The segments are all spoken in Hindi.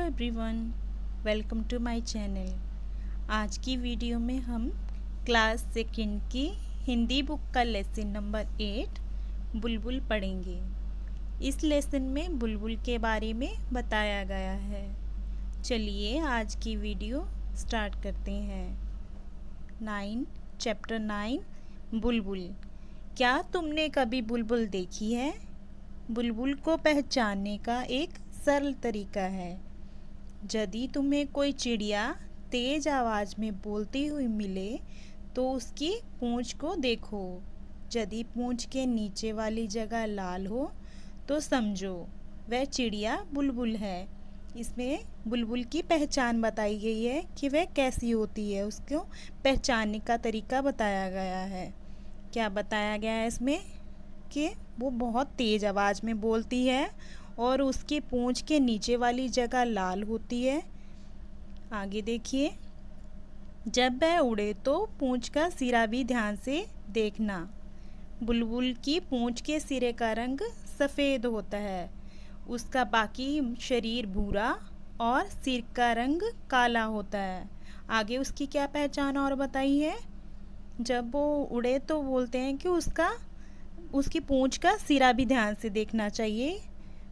Everyone, welcome to my channel. आज की वीडियो में हम क्लास सेकंड की हिंदी बुक का लेसन नंबर 8 बुलबुल पढ़ेंगे। इस लेसन में बुलबुल के बारे में बताया गया है। चलिए आज की वीडियो स्टार्ट करते हैं। चैप्टर 9 बुलबुल। क्या तुमने कभी बुलबुल देखी है? बुलबुल को पहचानने का एक सरल तरीका है। यदि तुम्हें कोई चिड़िया तेज आवाज़ में बोलती हुई मिले तो उसकी पूंछ को देखो। यदि पूंछ के नीचे वाली जगह लाल हो तो समझो वह चिड़िया बुलबुल है। इसमें बुलबुल की पहचान बताई गई है कि वह कैसी होती है, उसको पहचानने का तरीका बताया गया है। क्या बताया गया है इसमें कि वो बहुत तेज़ आवाज़ में बोलती है और उसकी पूंछ के नीचे वाली जगह लाल होती है। आगे देखिए, जब वह उड़े तो पूंछ का सिरा भी ध्यान से देखना। बुलबुल की पूंछ के सिरे का रंग सफ़ेद होता है, उसका बाकी शरीर भूरा और सिर का रंग काला होता है। आगे उसकी क्या पहचान और बताई है? जब वो उड़े तो बोलते हैं कि उसकी पूंछ का सिरा भी ध्यान से देखना चाहिए।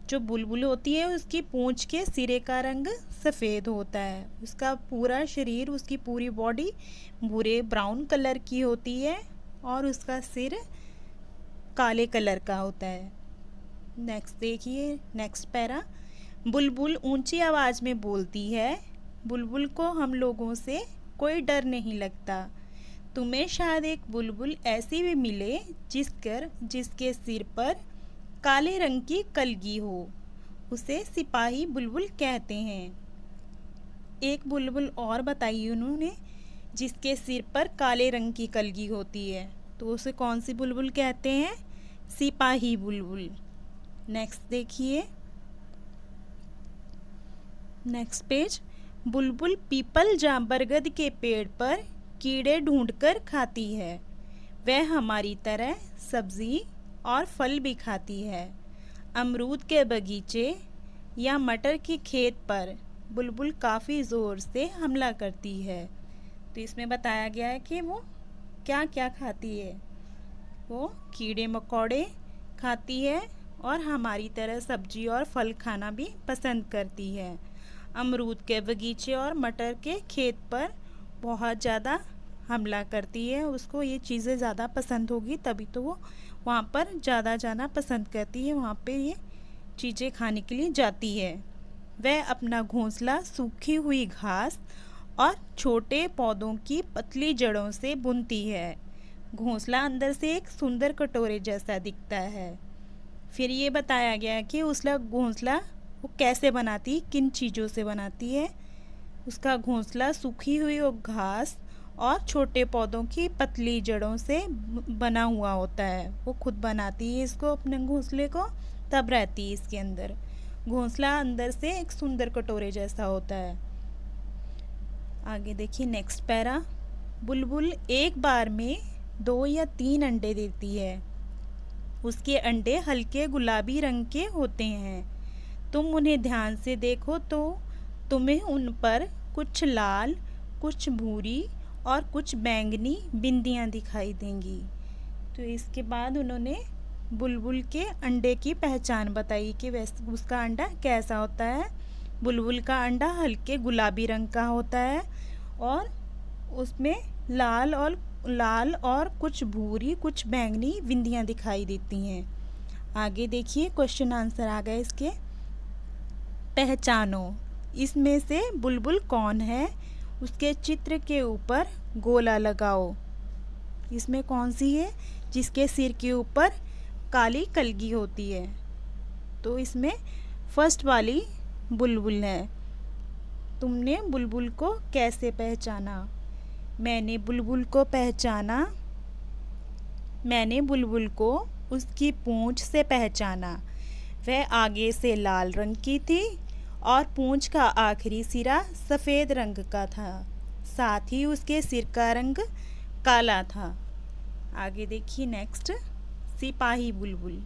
जो बुलबुल होती है उसकी पूंछ के सिरे का रंग सफ़ेद होता है, उसका पूरा शरीर, उसकी पूरी बॉडी भूरे ब्राउन कलर की होती है और उसका सिर काले कलर का होता है। नेक्स्ट देखिए, नेक्स्ट पैरा। बुलबुल ऊंची आवाज़ में बोलती है। बुलबुल को हम लोगों से कोई डर नहीं लगता। तुम्हें शायद एक बुलबुल ऐसी भी मिले जिसके सिर पर काले रंग की कलगी हो, उसे सिपाही बुलबुल कहते हैं। एक बुलबुल और बताई उन्होंने जिसके सिर पर काले रंग की कलगी होती है, तो उसे कौन सी बुलबुल कहते हैं? सिपाही बुलबुल। नेक्स्ट देखिए, नेक्स्ट पेज। बुलबुल पीपल या बरगद के पेड़ पर कीड़े ढूंढकर खाती है। वह हमारी तरह सब्जी और फल भी खाती है। अमरूद के बगीचे या मटर के खेत पर बुलबुल काफ़ी ज़ोर से हमला करती है। तो इसमें बताया गया है कि वो क्या क्या खाती है। वो कीड़े मकोड़े खाती है और हमारी तरह सब्जी और फल खाना भी पसंद करती है। अमरूद के बगीचे और मटर के खेत पर बहुत ज़्यादा हमला करती है। उसको ये चीज़ें ज़्यादा पसंद होगी, तभी तो वो वहाँ पर ज़्यादा जाना पसंद करती है, वहाँ पे ये चीज़ें खाने के लिए जाती है। वह अपना घोंसला सूखी हुई घास और छोटे पौधों की पतली जड़ों से बुनती है। घोंसला अंदर से एक सुंदर कटोरे जैसा दिखता है। फिर ये बताया गया कि उसका घोंसला वो कैसे बनाती, किन चीज़ों से बनाती है। उसका घोंसला सूखी हुई वो घास और छोटे पौधों की पतली जड़ों से बना हुआ होता है। वो खुद बनाती है इसको, अपने घोंसले को, तब रहती है इसके अंदर। घोंसला अंदर से एक सुंदर कटोरे जैसा होता है। आगे देखिए, नेक्स्ट पैरा। बुलबुल एक बार में 2 या 3 अंडे देती है। उसके अंडे हल्के गुलाबी रंग के होते हैं। तुम उन्हें ध्यान से देखो तो तुम्हें उन पर कुछ लाल, कुछ भूरी और कुछ बैंगनी बिंदियाँ दिखाई देंगी। तो इसके बाद उन्होंने बुलबुल के अंडे की पहचान बताई कि वैसे उसका अंडा कैसा होता है। बुलबुल का अंडा हल्के गुलाबी रंग का होता है और उसमें लाल और कुछ भूरी, कुछ बैंगनी बिंदियाँ दिखाई देती हैं। आगे देखिए, क्वेश्चन आंसर आ गए इसके। पहचानो, इसमें से बुलबुल कौन है? उसके चित्र के ऊपर गोला लगाओ। इसमें कौन सी है जिसके सिर के ऊपर काली कलगी होती है? तो इसमें फर्स्ट वाली बुलबुल है। तुमने बुलबुल को कैसे पहचाना? मैंने बुलबुल को पहचाना। मैंने बुलबुल को उसकी पूंछ से पहचाना। वह आगे से लाल रंग की थी और पूंछ का आखिरी सिरा सफ़ेद रंग का था, साथ ही उसके सिर का रंग काला था। आगे देखिए, नेक्स्ट। सिपाही बुलबुल।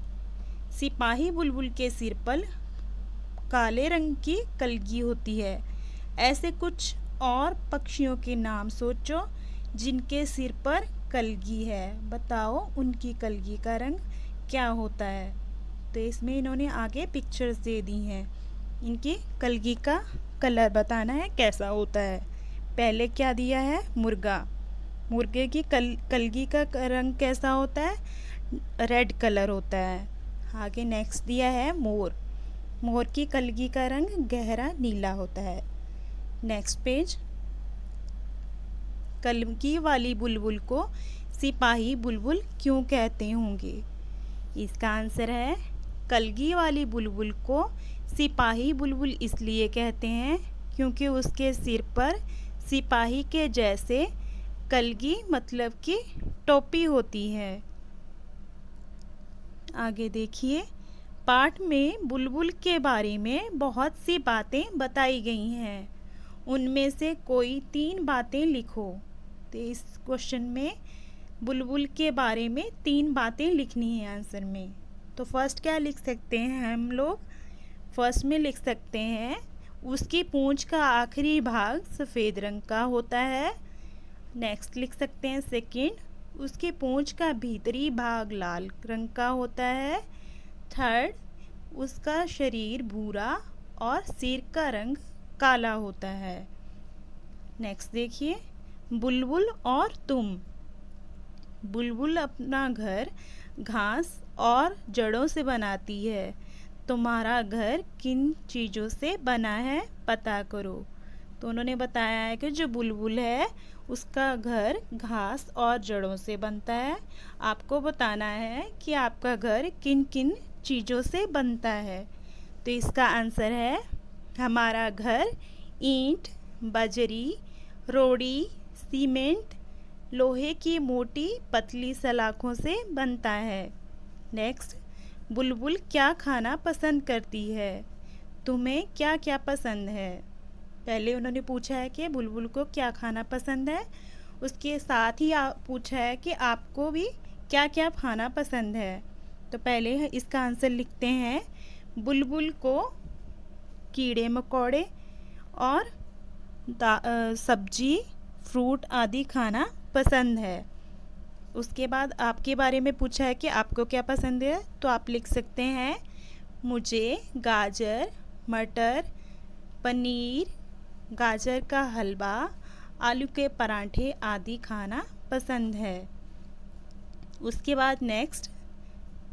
सिपाही बुलबुल के सिर पर काले रंग की कलगी होती है। ऐसे कुछ और पक्षियों के नाम सोचो जिनके सिर पर कलगी है। बताओ उनकी कलगी का रंग क्या होता है। तो इसमें इन्होंने आगे पिक्चर्स दे दी हैं। इनकी कलगी का कलर बताना है कैसा होता है। पहले क्या दिया है, मुर्गा। मुर्गे की कलगी का रंग कैसा होता है, रेड कलर होता है। आगे नेक्स्ट दिया है मोर। मोर की कलगी का रंग गहरा नीला होता है। नेक्स्ट पेज, कलगी वाली बुलबुल को सिपाही बुलबुल क्यों कहते होंगे। इसका आंसर है, कलगी वाली बुलबुल को सिपाही बुलबुल इसलिए कहते हैं क्योंकि उसके सिर पर सिपाही के जैसे कलगी मतलब कि टोपी होती है। आगे देखिए, पाठ में बुलबुल के बारे में बहुत सी बातें बताई गई हैं। उनमें से कोई 3 बातें लिखो। तो इस क्वेश्चन में बुलबुल के बारे में 3 बातें लिखनी है आंसर में। तो फर्स्ट क्या लिख सकते हैं हम लोग, फर्स्ट में लिख सकते हैं उसकी पूंछ का आखिरी भाग सफ़ेद रंग का होता है। नेक्स्ट लिख सकते हैं सेकंड, उसकी पूंछ का भीतरी भाग लाल रंग का होता है। थर्ड, उसका शरीर भूरा और सिर का रंग काला होता है। नेक्स्ट देखिए, बुलबुल और तुम। बुलबुल अपना घर घास और जड़ों से बनाती है। तुम्हारा घर किन चीज़ों से बना है पता करो। तो उन्होंने बताया है कि जो बुलबुल है उसका घर घास और जड़ों से बनता है। आपको बताना है कि आपका घर किन किन चीज़ों से बनता है। तो इसका आंसर है, हमारा घर ईंट, बजरी, रोड़ी, सीमेंट, लोहे की मोटी पतली सलाखों से बनता है। नेक्स्ट, बुलबुल क्या खाना पसंद करती है। तुम्हें क्या क्या पसंद है। पहले उन्होंने पूछा है कि बुलबुल को क्या खाना पसंद है, उसके साथ ही पूछा है कि आपको भी क्या क्या खाना पसंद है। तो पहले इसका आंसर लिखते हैं, बुलबुल को कीड़े मकोड़े और सब्जी, फ्रूट आदि खाना पसंद है। उसके बाद आपके बारे में पूछा है कि आपको क्या पसंद है। तो आप लिख सकते हैं, मुझे गाजर, मटर, पनीर, गाजर का हलवा, आलू के पराठे आदि खाना पसंद है। उसके बाद नेक्स्ट,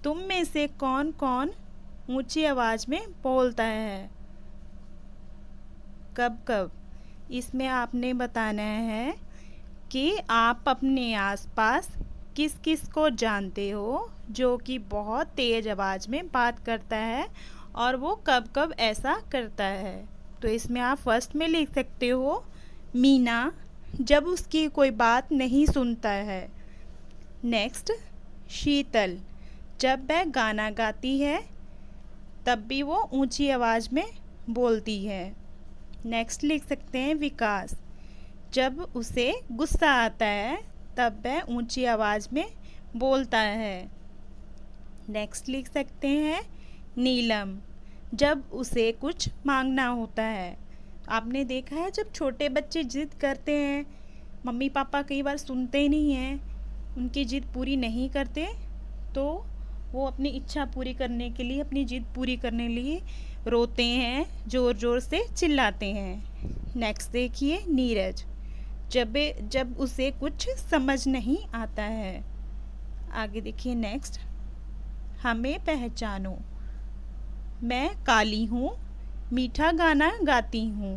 तुम में से कौन कौन ऊंची आवाज़ में बोलता है, कब कब। इसमें आपने बताना है कि आप अपने आसपास किस किस को जानते हो जो कि बहुत तेज़ आवाज़ में बात करता है और वो कब कब ऐसा करता है। तो इसमें आप फर्स्ट में लिख सकते हो, मीना, जब उसकी कोई बात नहीं सुनता है। नेक्स्ट, शीतल, जब वह गाना गाती है तब भी वो ऊंची आवाज़ में बोलती है। नेक्स्ट लिख सकते हैं विकास, जब उसे गुस्सा आता है तब वह ऊंची आवाज़ में बोलता है। नेक्स्ट लिख सकते हैं नीलम, जब उसे कुछ मांगना होता है। आपने देखा है जब छोटे बच्चे जिद करते हैं, मम्मी पापा कई बार सुनते नहीं हैं, उनकी जिद पूरी नहीं करते, तो वो अपनी इच्छा पूरी करने के लिए, अपनी जिद पूरी करने के लिए रोते हैं, ज़ोर ज़ोर से चिल्लाते हैं। नेक्स्ट देखिए नीरज, जब उसे कुछ समझ नहीं आता है। आगे देखिए नेक्स्ट, हमें पहचानो, मैं काली हूँ, मीठा गाना गाती हूँ।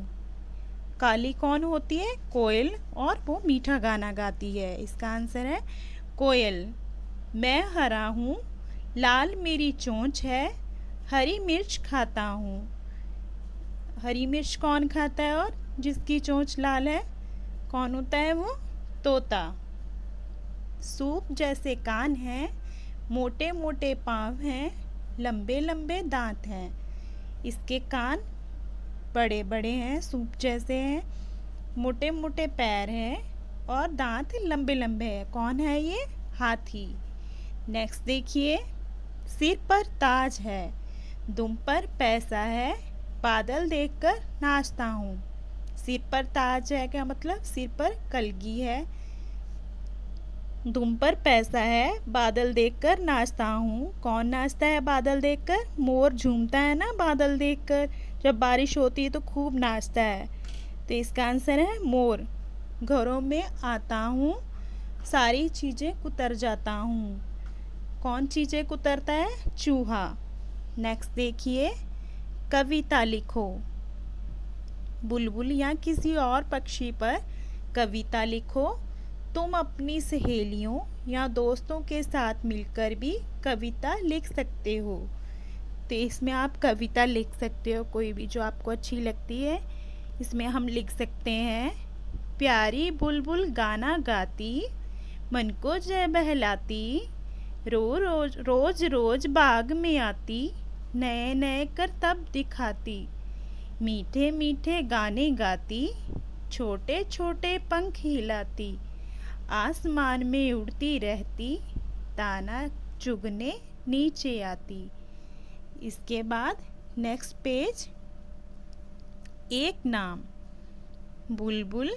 काली कौन होती है, कोयल, और वो मीठा गाना गाती है। इसका आंसर है कोयल। मैं हरा हूँ, लाल मेरी चोंच है, हरी मिर्च खाता हूँ। हरी मिर्च कौन खाता है और जिसकी चोंच लाल है, कौन होता है वो, तोता। सूप जैसे कान हैं, मोटे मोटे पाँव हैं, लंबे लंबे दांत हैं। इसके कान बड़े बड़े हैं, सूप जैसे हैं, मोटे मोटे पैर हैं और दांत लंबे लंबे हैं। कौन है ये, हाथी। नेक्स्ट देखिए, सिर पर ताज है, दुम पर पैसा है, बादल देखकर नाचता हूँ। सिर पर ताज है क्या मतलब सिर पर कलगी है। दुम पर पैसा है, बादल देखकर नाचता हूँ। कौन नाचता है बादल देखकर? मोर झूमता है ना बादल देखकर, जब बारिश होती है तो खूब नाचता है। तो इसका आंसर है मोर। घरों में आता हूँ, सारी चीज़ें कुतर जाता हूँ। कौन चीज़ें कुतरता है? चूहा। नेक्स्ट देखिए, कविता लिखो। बुलबुल या किसी और पक्षी पर कविता लिखो। तुम अपनी सहेलियों या दोस्तों के साथ मिलकर भी कविता लिख सकते हो। तो इसमें आप कविता लिख सकते हो, कोई भी जो आपको अच्छी लगती है। इसमें हम लिख सकते हैं, प्यारी बुलबुल गाना गाती, मन को जय बहलाती, रोज रोज बाग में आती, नए नए करतब दिखाती, मीठे मीठे गाने गाती, छोटे छोटे पंख हिलाती, आसमान में उड़ती रहती, दाना चुगने नीचे आती। इसके बाद नेक्स्ट पेज, एक नाम। बुलबुल,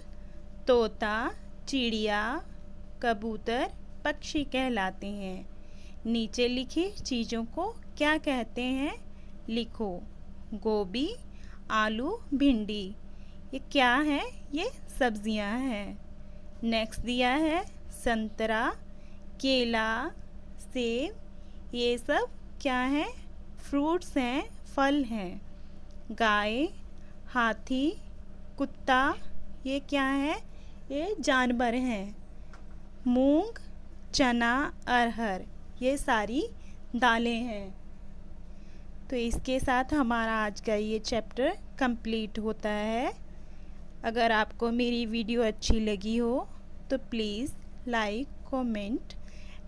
तोता, चिड़िया, कबूतर पक्षी कहलाते हैं। नीचे लिखी चीज़ों को क्या कहते हैं लिखो। गोभी, आलू, भिंडी, ये क्या है? ये सब्जियां हैं। नेक्स्ट दिया है संतरा, केला, सेब, ये सब क्या है? फ्रूट्स हैं, फल हैं। गाय, हाथी, कुत्ता, ये क्या है? ये जानवर हैं। मूंग, चना, अरहर, ये सारी दालें हैं। तो इसके साथ हमारा आज का ये चैप्टर कंप्लीट होता है। अगर आपको मेरी वीडियो अच्छी लगी हो तो please like, comment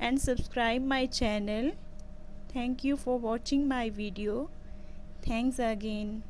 and subscribe my channel. Thank you for watching my video. Thanks again.